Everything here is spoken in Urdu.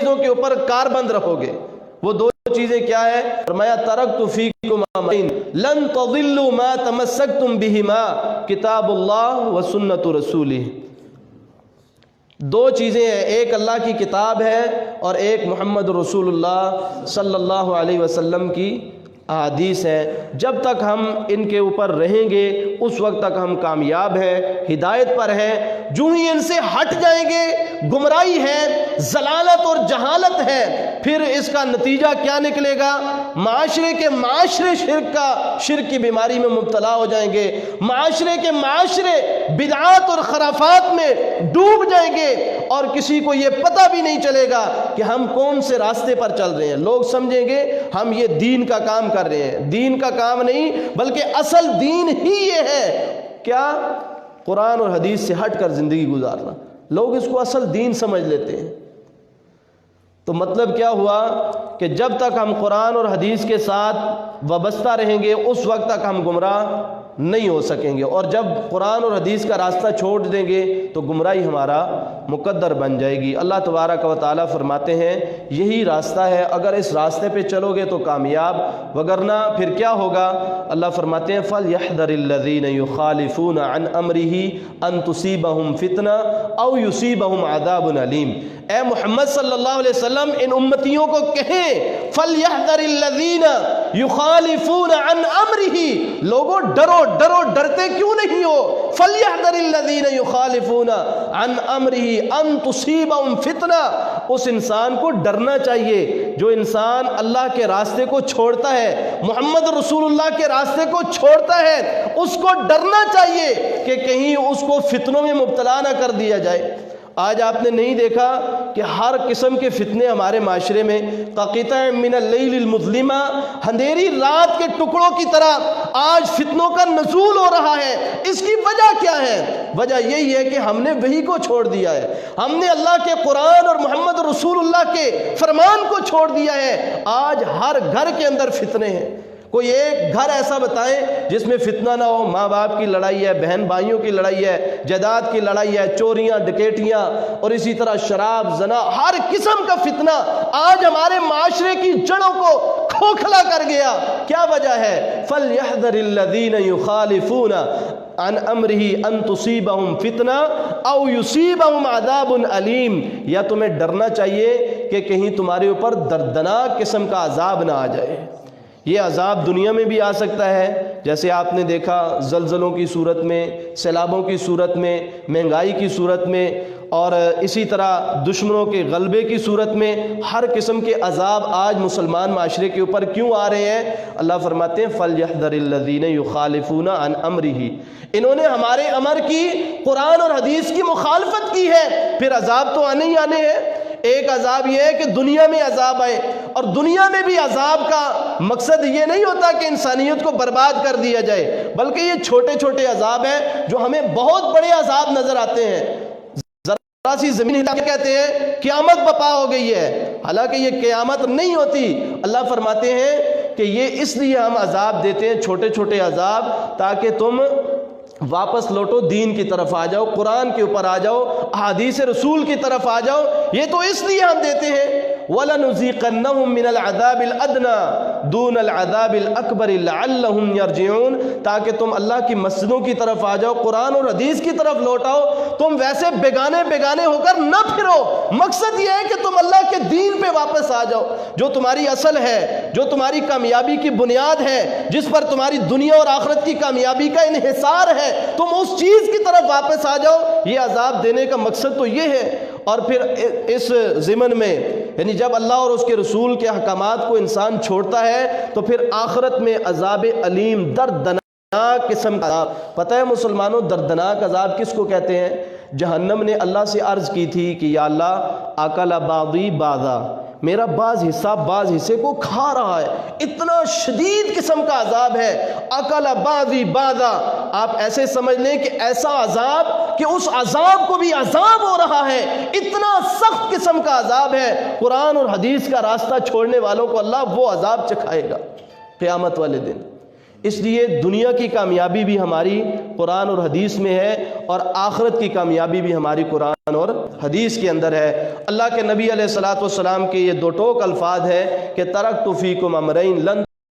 چیزوں کے اوپر کاربند رہو گے۔ وہ دو چیزیں کیا ہے؟ فرمایا ترکت فیکم امرین لن تضلوا ما تمسکتم بہما کتاب اللہ و سنت رسولہ۔ دو چیزیں ہیں، ایک اللہ کی کتاب ہے اور ایک محمد رسول اللہ صلی اللہ علیہ وسلم کی احادیث ہیں۔ جب تک ہم ان کے اوپر رہیں گے اس وقت تک ہم کامیاب ہیں، ہدایت پر ہیں۔ جو ہی ان سے ہٹ جائیں گے گمراہی ہے، ضلالت اور جہالت ہے، پھر اس کا نتیجہ کیا نکلے گا؟ معاشرے شرک کی بیماری میں مبتلا ہو جائیں گے، معاشرے بدعات اور خرافات میں ڈوب جائیں گے، اور کسی کو یہ پتہ بھی نہیں چلے گا کہ ہم کون سے راستے پر چل رہے ہیں۔ لوگ سمجھیں گے ہم یہ دین کا کام کر رہے ہیں، دین کا کام نہیں بلکہ اصل دین ہی یہ ہے کیا؟ قرآن اور حدیث سے ہٹ کر زندگی گزارنا۔ لوگ اس کو اصل دین سمجھ لیتے ہیں۔ تو مطلب کیا ہوا کہ جب تک ہم قرآن اور حدیث کے ساتھ وابستہ رہیں گے اس وقت تک ہم گمراہ نہیں ہو سکیں گے، اور جب قرآن اور حدیث کا راستہ چھوڑ دیں گے تو گمراہی ہمارا مقدر بن جائے گی۔ اللہ تبارک و تعالیٰ فرماتے ہیں یہی راستہ ہے، اگر اس راستے پہ چلو گے تو کامیاب، وگرنہ پھر کیا ہوگا؟ اللہ فرماتے ہیں فَلْيَحْذَرِ الَّذِينَ يُخَالِفُونَ عَنْ أَمْرِهِ أَن تُصِيبَهُمْ فِتْنَةٌ أَوْ يُصِيبَهُمْ عَذَابٌ أَلِيمٌ۔ اے محمد صلی اللہ علیہ وسلم ان امتیوں کو کہیں فَلْيَحْذَرِ الَّذِينَ يُخَالِفُونَ عَنْ أَمْرِهِ، لوگوں ڈرو، ڈرتے کیوں نہیں ہو؟ فَلْيَحْذَرِ الَّذِينَ يُخَالِفُونَ عَنْ أَمْرِهِ أَن تُصِيبَهُمْ فِتْنَةٌ۔ اس انسان کو ڈرنا چاہیے، جو انسان اللہ کے راستے کو چھوڑتا ہے، محمد رسول اللہ کے راستے کو چھوڑتا ہے، اس کو ڈرنا چاہیے کہ کہیں اس کو فتنوں میں مبتلا نہ کر دیا جائے۔ آج آپ نے نہیں دیکھا کہ ہر قسم کے فتنے ہمارے معاشرے میں قطع من اللیل المظلمہ، اندھیری رات کے ٹکڑوں کی طرح آج فتنوں کا نزول ہو رہا ہے۔ اس کی وجہ کیا ہے؟ وجہ یہی ہے کہ ہم نے وحی کو چھوڑ دیا ہے، ہم نے اللہ کے قرآن اور محمد رسول اللہ کے فرمان کو چھوڑ دیا ہے۔ آج ہر گھر کے اندر فتنے ہیں۔ کوئی ایک گھر ایسا بتائیں جس میں فتنہ نہ ہو؟ ماں باپ کی لڑائی ہے، بہن بھائیوں کی لڑائی ہے، جائیداد کی لڑائی ہے، چوریاں ڈکیٹیاں، اور اسی طرح شراب، زنا، ہر قسم کا فتنہ آج ہمارے معاشرے کی جڑوں کو کھوکھلا کر گیا۔ کیا وجہ ہے؟ فَلْيَحْذَرِ الَّذِينَ يُخَالِفُونَ عَنْ أَمْرِهِ أَن تُصِيبَهُمْ فِتْنَةٌ أَوْ يُصِيبَهُمْ عَذَابٌ أَلِيمٌ۔ یا تمہیں ڈرنا چاہیے کہ کہیں تمہارے اوپر دردناک قسم کا عذاب نہ آ جائے۔ یہ عذاب دنیا میں بھی آ سکتا ہے، جیسے آپ نے دیکھا زلزلوں کی صورت میں، سیلابوں کی صورت میں، مہنگائی کی صورت میں، اور اسی طرح دشمنوں کے غلبے کی صورت میں۔ ہر قسم کے عذاب آج مسلمان معاشرے کے اوپر کیوں آ رہے ہیں؟ اللہ فرماتے ہیں فَلْيَحْذَرِ الَّذِينَ يُخَالِفُونَ عَنْ أَمْرِهِ، انہوں نے ہمارے امر کی، قرآن اور حدیث کی مخالفت کی ہے، پھر عذاب تو آنے ہی آنے ہیں۔ ایک عذاب یہ ہے کہ دنیا میں عذاب آئے، اور دنیا میں بھی عذاب کا مقصد یہ نہیں ہوتا کہ انسانیت کو برباد کر دیا جائے، بلکہ یہ چھوٹے چھوٹے عذاب ہیں جو ہمیں بہت بڑے عذاب نظر آتے ہیں۔ ذرا سی زمین ہلا کے کہتے ہیں قیامت بپا ہو گئی ہے، حالانکہ یہ قیامت نہیں ہوتی۔ اللہ فرماتے ہیں کہ یہ اس لیے ہم عذاب دیتے ہیں، چھوٹے چھوٹے عذاب، تاکہ تم واپس لوٹو، دین کی طرف آ جاؤ، قرآن کے اوپر آ جاؤ، احادیث رسول کی طرف آ جاؤ۔ یہ تو اس لیے ہم دیتے ہیں وَلَنُذِيقَنَّهُم مِّنَ الْعَذَابِ الْأَدْنَىٰ دُونَ الْعَذَابِ الْأَكْبَرِ لَعَلَّهُمْ يَرْجِعُونَ، تاکہ تم اللہ کی مسجدوں کی طرف آ جاؤ، قرآن اور حدیث کی طرف لوٹ آؤ، تم ویسے بیگانے ہو کر نہ پھرو۔ مقصد یہ ہے کہ تم اللہ کے دین پہ واپس آ جاؤ، جو تمہاری اصل ہے، جو تمہاری کامیابی کی بنیاد ہے، جس پر تمہاری دنیا اور آخرت کی کامیابی کا انحصار ہے، تم اس چیز کی طرف واپس آ جاؤ۔ یہ عذاب دینے کا مقصد تو یہ ہے۔ اور پھر اس ضمن میں یعنی جب اللہ اور اس کے رسول کے احکامات کو انسان چھوڑتا ہے تو پھر آخرت میں عذاب علیم، دردناک قسم کا عذاب۔ پتہ ہے مسلمانوں دردناک عذاب کس کو کہتے ہیں؟ جہنم نے اللہ سے عرض کی تھی کہ یا اللہ اکل بعضی بعضا، میرا بعض حصہ بعض حصے کو کھا رہا ہے۔ اتنا شدید قسم کا عذاب ہے، اکل بعضی بعضا۔ آپ ایسے سمجھ لیں کہ ایسا عذاب کہ اس عذاب کو بھی عذاب ہو رہا ہے، اتنا سخت قسم کا عذاب ہے۔ قرآن اور حدیث کا راستہ چھوڑنے والوں کو اللہ وہ عذاب چکھائے گا قیامت والے دن۔ اس لیے دنیا کی کامیابی بھی ہماری قرآن اور حدیث میں ہے، اور آخرت کی کامیابی بھی ہماری قرآن اور حدیث کے اندر ہے۔ اللہ کے نبی علیہ الصلوۃ والسلام کے یہ دو ٹوک الفاظ ہے کہ ترکت فیکم امرین لن